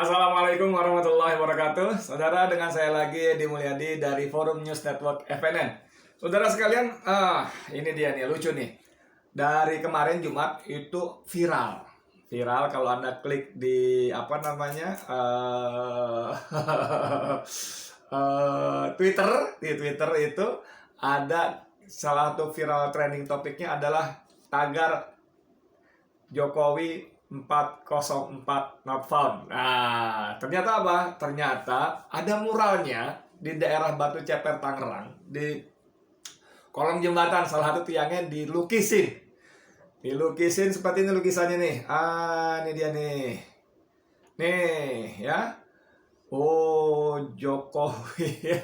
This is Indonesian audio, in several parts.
Assalamualaikum warahmatullahi wabarakatuh. Saudara, dengan saya lagi Edi Mulyadi dari Forum News Network FNN. Saudara sekalian, ini dia nih, lucu nih. Dari kemarin Jumat itu viral. Viral kalau Anda klik di apa namanya? Twitter, di Twitter itu ada salah satu viral trending topiknya adalah tagar Jokowi 404 not found. Nah, ternyata apa? Ternyata ada muralnya di daerah Batu Ceper, Tangerang. Di kolong jembatan, salah satu tiangnya dilukisin. Dilukisin seperti ini lukisannya nih. Ini dia nih. Nih, ya. Oh, Jokowi.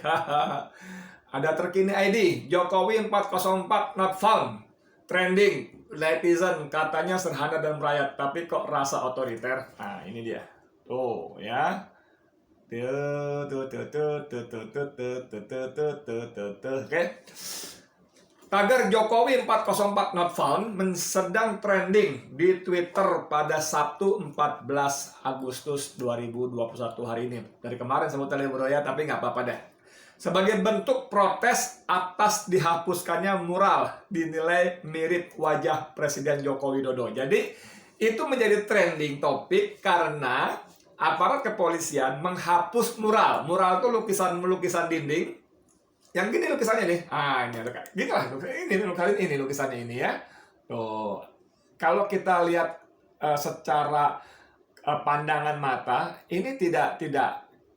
Ada terkini ID. Jokowi 404 not found. Trending. Netizen katanya sederhana dan merayat, tapi kok rasa otoriter. Nah, ini dia. Tuh, ya. Oke. Tagar Jokowi 404 not found sedang trending di Twitter pada Sabtu 14 Agustus 2021 hari ini. Dari kemarin sebetulnya bro ya, tapi nggak apa-apa deh. Sebagai bentuk protes atas dihapuskannya mural dinilai mirip wajah Presiden Joko Widodo. Jadi itu menjadi trending topik karena aparat kepolisian menghapus mural. Mural itu lukisan dinding. Yang gini lukisannya nih. Ini ada gini lah. Ini lukisannya ini ya. Tuh. Kalau kita lihat secara pandangan mata, ini tidak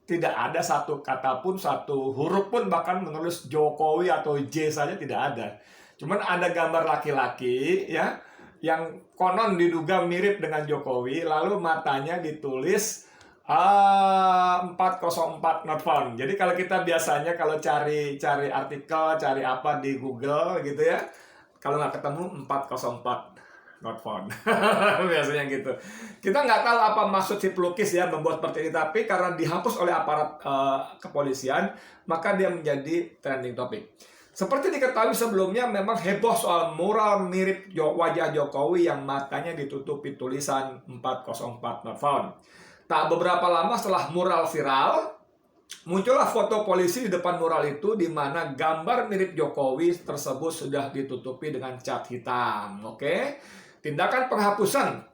ada satu kata pun, satu huruf pun, bahkan menulis Jokowi atau J saja tidak ada. Cuman ada gambar laki-laki ya yang konon diduga mirip dengan Jokowi, lalu matanya ditulis 404 not found. Jadi kalau kita biasanya kalau cari artikel, cari apa di Google gitu ya, kalau nggak ketemu 404 not found. Biasanya gitu. Kita nggak tahu apa maksud si pelukis ya membuat seperti ini, tapi karena dihapus oleh aparat kepolisian, maka dia menjadi trending topik. Seperti diketahui sebelumnya, memang heboh soal mural mirip wajah Jokowi yang matanya ditutupi tulisan 404 not found. Tak beberapa lama setelah mural viral, muncullah foto polisi di depan mural itu di mana gambar mirip Jokowi tersebut sudah ditutupi dengan cat hitam. Oke. Tindakan penghapusan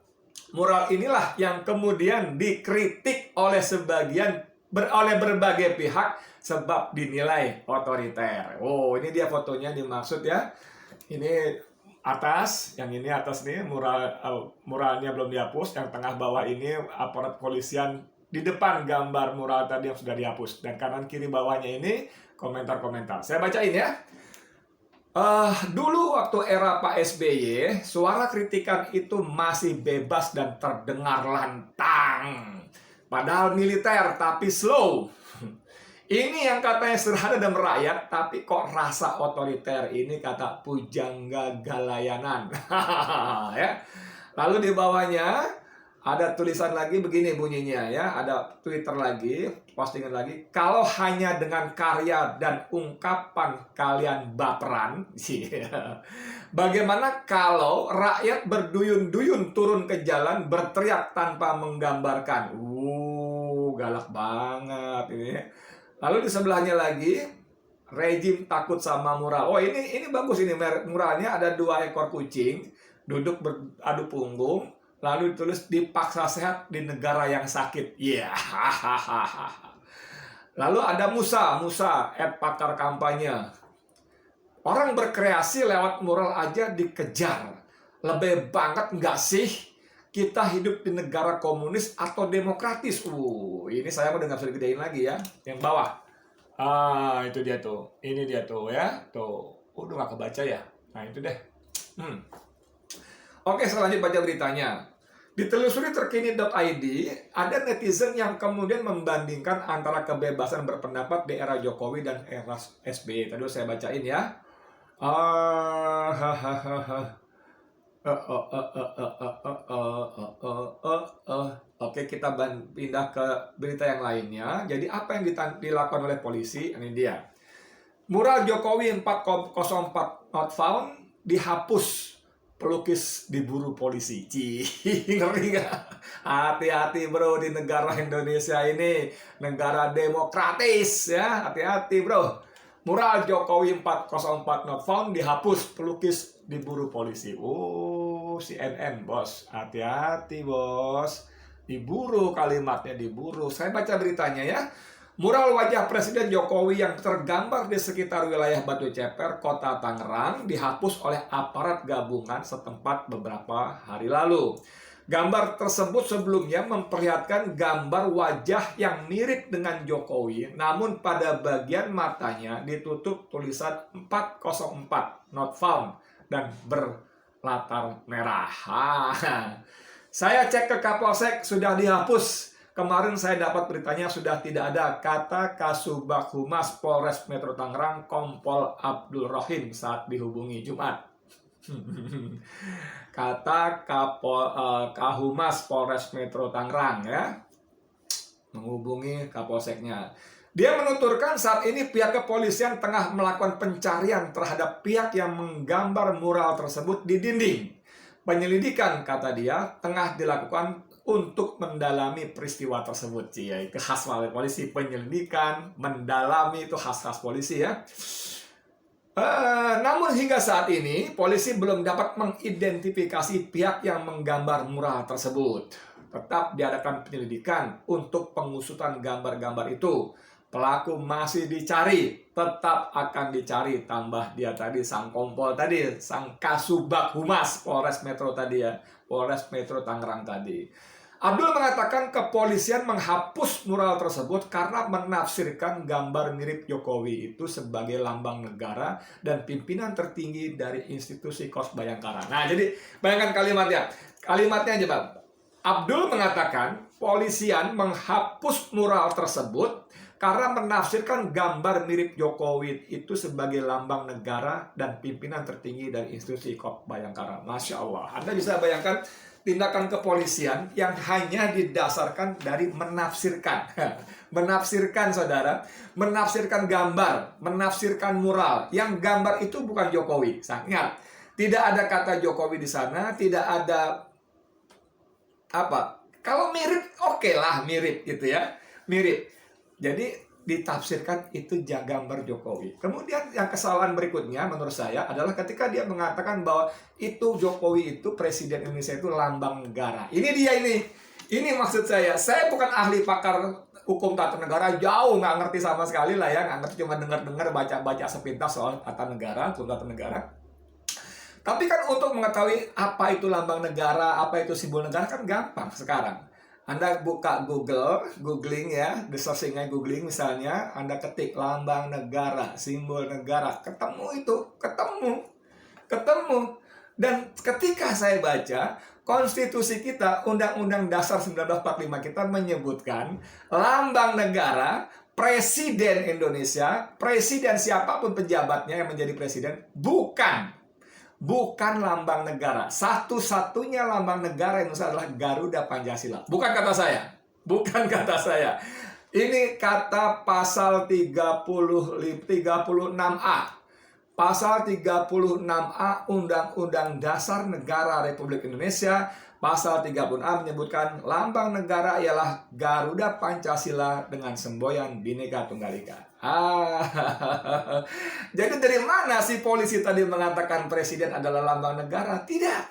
mural inilah yang kemudian dikritik oleh berbagai pihak sebab dinilai otoriter. Oh, ini dia fotonya dimaksud ya. Ini atas, yang ini atas nih muralnya belum dihapus, yang tengah bawah ini aparat polisian di depan gambar mural tadi yang sudah dihapus, dan kanan kiri bawahnya ini komentar-komentar. Saya bacain ya. Dulu waktu era Pak SBY, suara kritikan itu masih bebas dan terdengar lantang. Padahal militer tapi slow. Ini yang katanya sederhana dan merayat, tapi kok rasa otoriter. Ini kata Pujangga Galayanan. Ya. Lalu di bawahnya ada tulisan lagi begini bunyinya ya, ada Twitter lagi, postingan lagi. Kalau hanya dengan karya dan ungkapan kalian baperan, bagaimana kalau rakyat berduyun-duyun turun ke jalan berteriak tanpa menggambarkan? Galak banget ini. Lalu di sebelahnya lagi, rejim takut sama mural. Oh ini bagus ini, muralnya ada 2 ekor kucing duduk beradu punggung. Lalu ditulis dipaksa sehat di negara yang sakit. Iya. Yeah. Lalu ada Musa pakar kampanye. Orang berkreasi lewat mural aja dikejar. Lebih banget nggak sih kita hidup di negara komunis atau demokratis? Ini saya udah nggak bisa digedein lagi ya. Yang bawah. Itu dia tuh. Ini dia tuh ya. Tuh. Udah nggak kebaca ya. Nah itu deh. Oke, selanjutnya baca beritanya. Ditelusuri terkini.id, ada netizen yang kemudian membandingkan antara kebebasan berpendapat di era Jokowi dan era SBY. Tadi saya bacain ya. Oke, kita pindah ke berita yang lainnya. Jadi apa yang dilakukan oleh polisi? Ini dia. Mural Jokowi 404 not found dihapus pelukis diburu polisi. Ngeri nggak? Hati-hati bro, di negara Indonesia ini, negara demokratis ya. Hati-hati bro. Mural Jokowi 404 not found dihapus, pelukis diburu polisi. Oh, CNN bos. Hati-hati bos. Diburu kalimatnya, diburu. Saya baca beritanya ya. Mural wajah Presiden Jokowi yang tergambar di sekitar wilayah Batu Ceper, Kota Tangerang, dihapus oleh aparat gabungan setempat beberapa hari lalu. Gambar tersebut sebelumnya memperlihatkan gambar wajah yang mirip dengan Jokowi, namun pada bagian matanya ditutup tulisan 404 not found dan berlatar merah. Saya cek ke Kapolsek, sudah dihapus. Kemarin saya dapat beritanya sudah tidak ada, kata Kasubag Humas Polres Metro Tangerang Kompol Abdul Rohim saat dihubungi Jumat. Kata Kahumas Polres Metro Tangerang ya, menghubungi Kapolseknya. Dia menuturkan saat ini pihak kepolisian tengah melakukan pencarian terhadap pihak yang menggambar mural tersebut di dinding. Penyelidikan, kata dia, tengah dilakukan untuk mendalami peristiwa tersebut. Ya, itu khas polisi, penyelidikan, mendalami, itu khas-khas polisi ya. Namun hingga saat ini, polisi belum dapat mengidentifikasi pihak yang menggambar mural tersebut. Tetap diadakan penyelidikan untuk pengusutan gambar-gambar itu. Pelaku masih dicari, tetap akan dicari, tambah dia tadi, sang kompol tadi, sang Kasubag Humas Polres Metro tadi ya, Polres Metro Tangerang tadi. Abdul mengatakan kepolisian menghapus mural tersebut karena menafsirkan gambar mirip Jokowi itu sebagai lambang negara dan pimpinan tertinggi dari institusi Kos Bayangkara. Nah, jadi bayangkan kalimatnya. Kalimatnya aja, Bang. Abdul mengatakan polisian menghapus mural tersebut karena menafsirkan gambar mirip Jokowi itu sebagai lambang negara dan pimpinan tertinggi dari institusi Kos Bayangkara. Masya Allah. Anda bisa bayangkan tindakan kepolisian yang hanya didasarkan dari menafsirkan. Menafsirkan, saudara. Menafsirkan gambar, menafsirkan mural. Yang gambar itu bukan Jokowi. Ingat, tidak ada kata Jokowi di sana, tidak ada apa. Kalau mirip, oke lah mirip gitu ya. Mirip. Jadi ditafsirkan itu gambar Jokowi. Kemudian yang kesalahan berikutnya menurut saya adalah ketika dia mengatakan bahwa itu Jokowi itu Presiden Indonesia itu lambang negara. Ini dia ini. Ini maksud saya. Saya bukan ahli pakar hukum tata negara, jauh nggak ngerti sama sekali lah ya, nggak ngerti, cuma dengar-dengar, baca-baca sepintas soal tata negara, hukum tata negara. Tapi kan untuk mengetahui apa itu lambang negara, apa itu simbol negara kan gampang sekarang. Anda buka googling ya, searching-nya googling misalnya, Anda ketik lambang negara, simbol negara, ketemu itu, ketemu. Dan ketika saya baca, konstitusi kita, Undang-Undang Dasar 1945 kita menyebutkan lambang negara, Presiden Indonesia, presiden siapapun pejabatnya yang menjadi presiden, bukan lambang negara. Satu-satunya lambang negara yang adalah Garuda Pancasila. Bukan kata saya. Bukan kata saya. Ini kata pasal 36A. Pasal 36A Undang-Undang Dasar Negara Republik Indonesia. Pasal 36A menyebutkan lambang negara ialah Garuda Pancasila dengan semboyan Bhinneka Tunggal Ika. Jadi dari mana si polisi tadi mengatakan presiden adalah lambang negara? Tidak.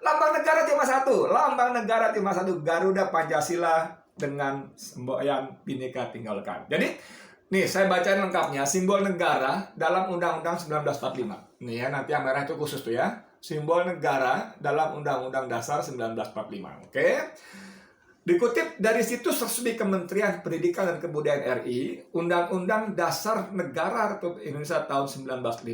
Lambang negara cuma satu. Lambang negara cuma satu. Garuda Pancasila dengan semboyan Bhinneka Tunggal Ika. Jadi, nih saya bacain lengkapnya. Simbol negara dalam Undang-Undang 1945. Nih ya, nanti yang merah itu khusus tuh ya. Simbol negara dalam Undang-Undang Dasar 1945. Oke. Dikutip dari situs resmi Kementerian Pendidikan dan Kebudayaan RI, Undang-Undang Dasar Negara Republik Indonesia tahun 1945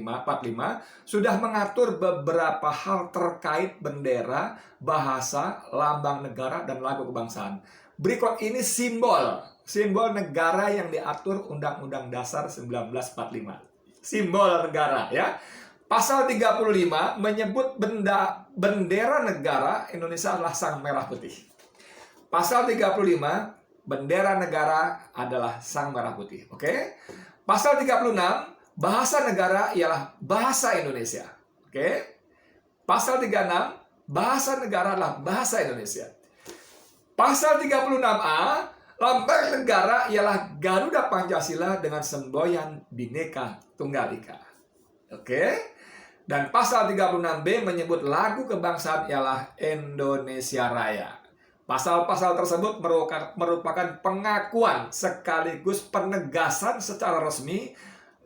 sudah mengatur beberapa hal terkait bendera, bahasa, lambang negara, dan lagu kebangsaan. Berikut ini simbol negara yang diatur Undang-Undang Dasar 1945. Simbol negara ya. Pasal 35 menyebut bendera negara Indonesia adalah sang merah putih. Pasal 35, bendera negara adalah sang merah putih. Oke? Pasal 36, bahasa negara ialah bahasa Indonesia. Oke? Pasal 36, bahasa negara adalah bahasa Indonesia. Pasal 36A, lambang negara ialah Garuda Pancasila dengan semboyan Bhinneka Tunggal Ika. Oke? Dan pasal 36B menyebut lagu kebangsaan ialah Indonesia Raya. Pasal-pasal tersebut merupakan pengakuan sekaligus penegasan secara resmi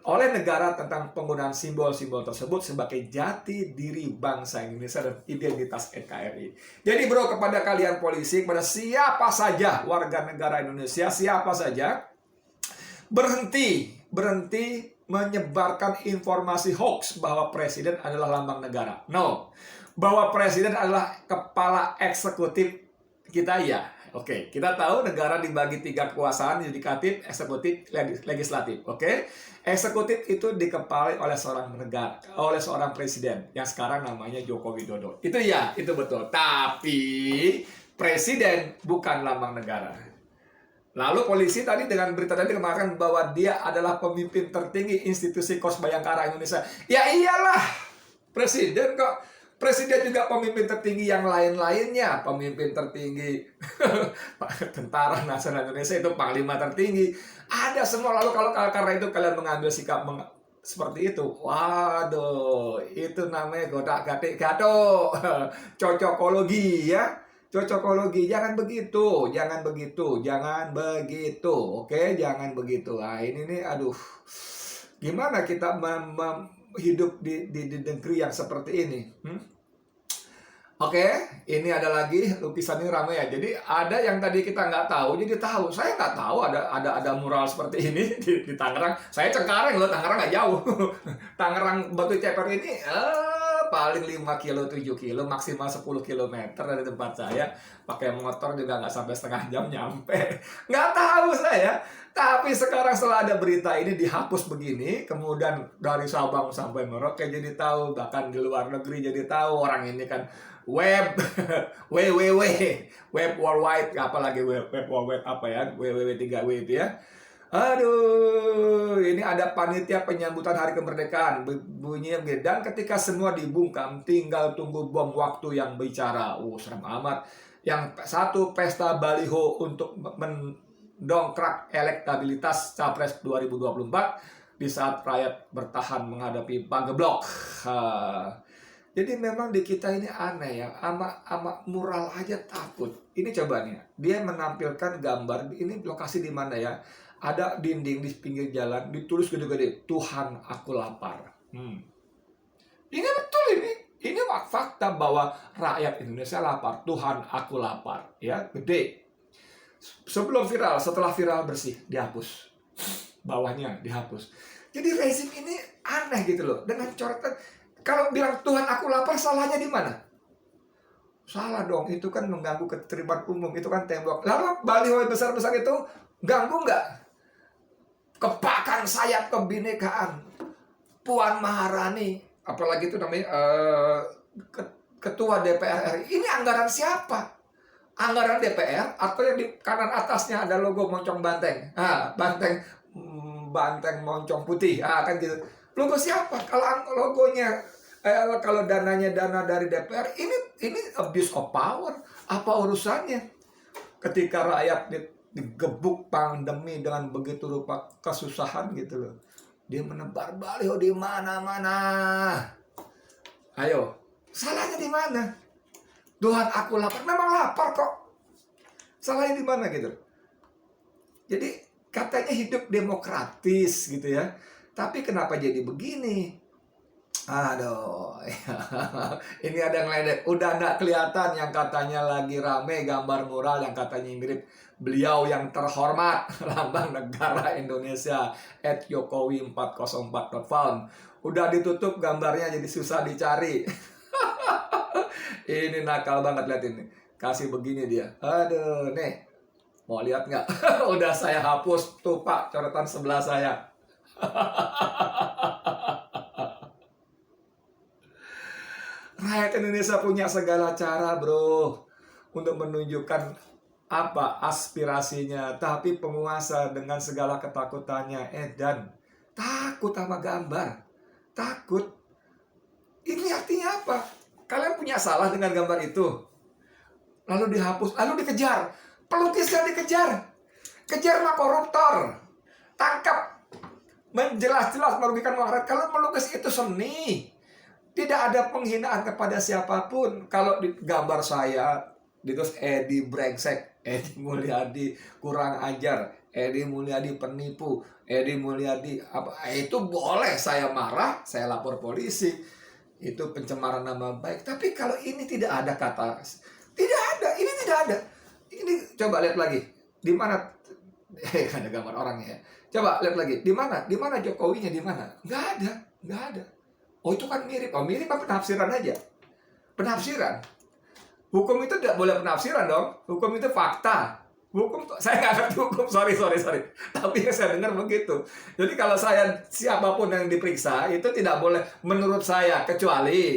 oleh negara tentang penggunaan simbol-simbol tersebut sebagai jati diri bangsa Indonesia dan identitas NKRI. Jadi bro, kepada kalian polisi, kepada siapa saja warga negara Indonesia, siapa saja, berhenti menyebarkan informasi hoax bahwa presiden adalah lambang negara. No, bahwa presiden adalah kepala eksekutif kita, ya. Oke, kita tahu negara dibagi 3 kekuasaan, yudikatif, eksekutif, legislatif. Oke, eksekutif itu dikepalai oleh seorang presiden yang sekarang namanya Joko Widodo. Itu ya, itu betul. Tapi presiden bukan lambang negara. Lalu polisi tadi dengan berita tadi mengatakan bahwa dia adalah pemimpin tertinggi institusi Kos Bayangkara Indonesia. Ya iyalah, presiden kok. Presiden juga pemimpin tertinggi yang lain-lainnya. Pemimpin tertinggi Tentara Nasional Indonesia itu panglima tertinggi. Ada semua. Lalu kalau karena itu kalian mengambil sikap seperti itu, waduh, itu namanya godak-gatik gato. Cocokologi, ya. Cocokologi, jangan begitu. Oke, jangan begitu. Nah, ini nih, aduh, gimana kita hidup di negeri yang seperti ini? Oke, ini ada lagi lukisan ini ramai ya. Jadi ada yang tadi kita nggak tahu, jadi tahu. Saya nggak tahu ada mural seperti ini di Tangerang. Saya Cengkareng loh, Tangerang nggak jauh. Tangerang Batu Ceper ini paling 5 kilo, 7 kilo, maksimal 10 km dari tempat saya. Pakai motor juga nggak sampai setengah jam nyampe. Nggak tahu saya. Tapi sekarang setelah ada berita ini dihapus begini, kemudian dari Sabang sampai Merauke jadi tahu, bahkan di luar negeri jadi tahu. Orang ini kan web worldwide, apalagi web worldwide apa ya, www3w itu ya. Aduh, ini ada panitia penyambutan hari kemerdekaan, bunyinya begini. Dan ketika semua dibungkam, tinggal tunggu bom waktu yang bicara. Serem amat. Yang satu, pesta baliho untuk mendongkrak elektabilitas Capres 2024 di saat rakyat bertahan menghadapi pageblok. Jadi memang di kita ini aneh ya, ama mural aja takut. Ini coba nih, dia menampilkan gambar, ini lokasi di mana ya? Ada dinding di pinggir jalan, ditulis gede-gede, Tuhan aku lapar. Ini betul ini. Ini fakta bahwa rakyat Indonesia lapar, Tuhan aku lapar. Ya, gede. Sebelum viral, setelah viral bersih, dihapus. Bawahnya dihapus. Jadi rezim ini aneh gitu loh. Dengan coretan, kalau bilang Tuhan aku lapar, salahnya di mana? Salah dong, itu kan mengganggu ketertiban umum, itu kan tembok. Lalu baliho besar-besar itu ganggu nggak? Kepakan sayap kebinekaan, Puan Maharani, apalagi itu namanya Ketua DPR RI. Ini anggaran siapa? Anggaran DPR atau yang di kanan atasnya ada logo moncong banteng? Banteng moncong putih. Kan gitu. Logo siapa? Kalau logonya, kalau dananya dana dari DPR, ini abuse of power. Apa urusannya? Ketika rakyat digebuk pandemi dengan begitu rupa kesusahan gitu loh, dia menebar baliho di mana-mana. Ayo, salahnya di mana? Tuhan aku lapar, memang lapar kok. Salahnya di mana gitu? Jadi katanya hidup demokratis gitu ya, tapi kenapa jadi begini? Aduh, ini ada yang ledek. Udah nggak kelihatan yang katanya lagi rame gambar mural yang katanya mirip beliau yang terhormat, lambang negara Indonesia @jokowi404.found. Udah ditutup gambarnya jadi susah dicari. Ini nakal banget, lihat ini. Kasih begini dia. Aduh, nih. Mau lihat nggak? Udah saya hapus tuh Pak, coretan sebelah saya. Rakyat Indonesia punya segala cara bro untuk menunjukkan apa aspirasinya, tapi penguasa dengan segala ketakutannya dan takut sama gambar, takut. Ini artinya apa? Kalian punya salah dengan gambar itu. Lalu dihapus, lalu dikejar. Pelukisnya dikejar. Kejar sama koruptor. Tangkap. Menjelas-jelas merugikan orang. Kalau melukis itu seni. Tidak ada penghinaan kepada siapapun. Kalau di gambar saya, terus Edi brengsek, Edi Mulyadi kurang ajar, Edi Mulyadi penipu, Edi Mulyadi apa, itu boleh saya marah, saya lapor polisi. Itu pencemaran nama baik. Tapi kalau ini tidak ada kata, tidak ada, ini tidak ada. Ini coba lihat lagi. Di mana ada gambar orangnya ya. Coba lihat lagi. Di mana? Di mana Jokowinya di mana? Nggak ada, nggak ada. Oh itu kan mirip. Oh mirip apa penafsiran aja? Penafsiran. Hukum itu tidak boleh penafsiran dong. Hukum itu fakta. Hukum, saya nggak ngerti hukum, sorry. Tapi saya dengar begitu. Jadi kalau saya, siapapun yang diperiksa, itu tidak boleh menurut saya, kecuali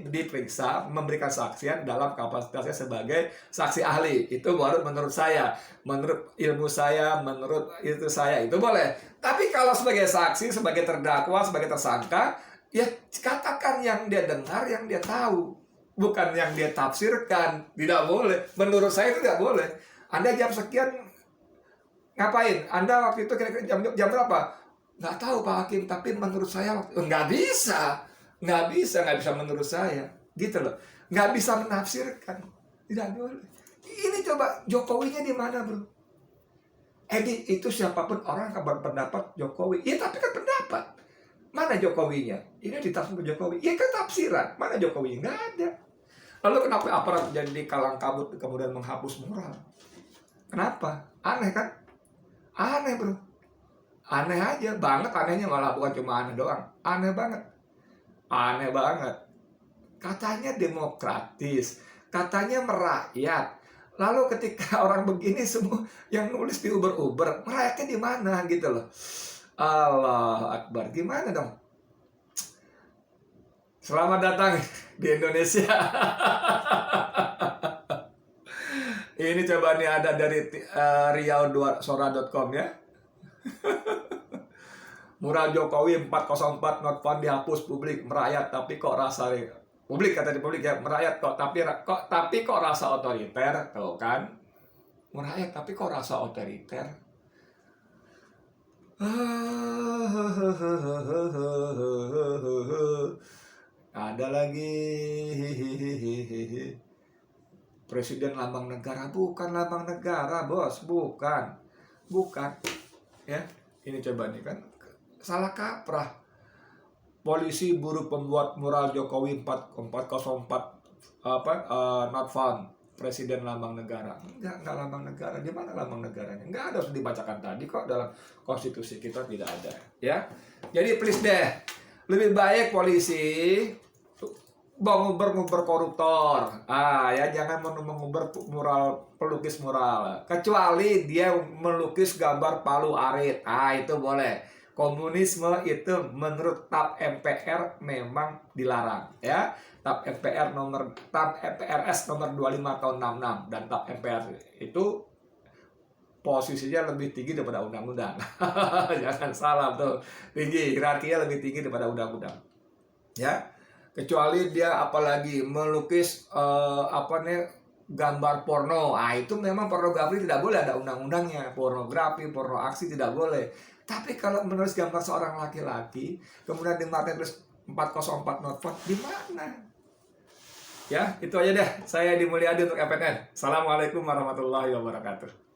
diperiksa, memberikan saksian dalam kapasitasnya sebagai saksi ahli. Itu baru menurut saya. Menurut ilmu saya, menurut itu saya, itu boleh. Tapi kalau sebagai saksi, sebagai terdakwa, sebagai tersangka, ya katakan yang dia dengar, yang dia tahu, bukan yang dia tafsirkan. Tidak boleh. Menurut saya itu tidak boleh. Anda jam sekian ngapain? Anda waktu itu kira-kira jam berapa? Nggak tahu Pak Hakim, tapi menurut saya nggak bisa menurut saya, gitu loh. Nggak bisa menafsirkan, tidak boleh. Ini coba Jokowinya di mana bro? Edi itu siapapun orang kabar pendapat Jokowi, ya tapi kan pendapat. Mana Jokowinya? Ini ditafsir Jokowi. Ya kan tafsiran. Mana Jokowi? Nggak ada. Lalu kenapa aparat jadi kalang kabut kemudian menghapus mural? Kenapa? Aneh kan? Aneh bro. Aneh aja. Banget anehnya, malah bukan cuma aneh doang. Aneh banget. Aneh banget. Katanya demokratis. Katanya merakyat. Lalu ketika orang begini semua yang nulis di Uber, merakyatnya di mana gitu loh. Allah Akbar, gimana dong? Selamat datang di Indonesia. Ini coba nih ada dari riau2sora.com ya. Mural Jokowi 404 not found dihapus, publik merayat tapi kok rasa publik, kata di publik ya, merayat kok tapi kok rasa otoriter, tuh kan. Merayat tapi kok rasa otoriter. Ada lagi presiden lambang negara, bukan lambang negara bos, bukan ya. Ini coba nih kan salah kaprah. Polisi buru pembuat mural Jokowi 404 not found, presiden lambang negara. Enggak lambang negara. Di mana lambang negaranya? Enggak ada, harus dibacakan tadi kok, dalam konstitusi kita tidak ada ya. Jadi please deh, lebih baik polisi menguber koruptor. Ya jangan menguber pelukis mural. Kecuali dia melukis gambar Palu Arit. itu boleh. Komunisme itu menurut TAP MPR memang dilarang ya. TAP MPRS nomor 25 tahun 66, dan TAP MPR itu posisinya lebih tinggi daripada undang-undang. Jangan salah tuh. Tinggi, hierarkinya lebih tinggi daripada undang-undang. Ya. Kecuali dia apalagi melukis gambar porno. Itu memang pornografi tidak boleh, ada undang-undangnya. Pornografi, porno aksi tidak boleh. Tapi kalau menulis gambar seorang laki-laki kemudian di market tulis 404 not found, di mana? Ya, itu aja deh. Saya Edi Mulyadi untuk FNN. Assalamualaikum warahmatullahi wabarakatuh.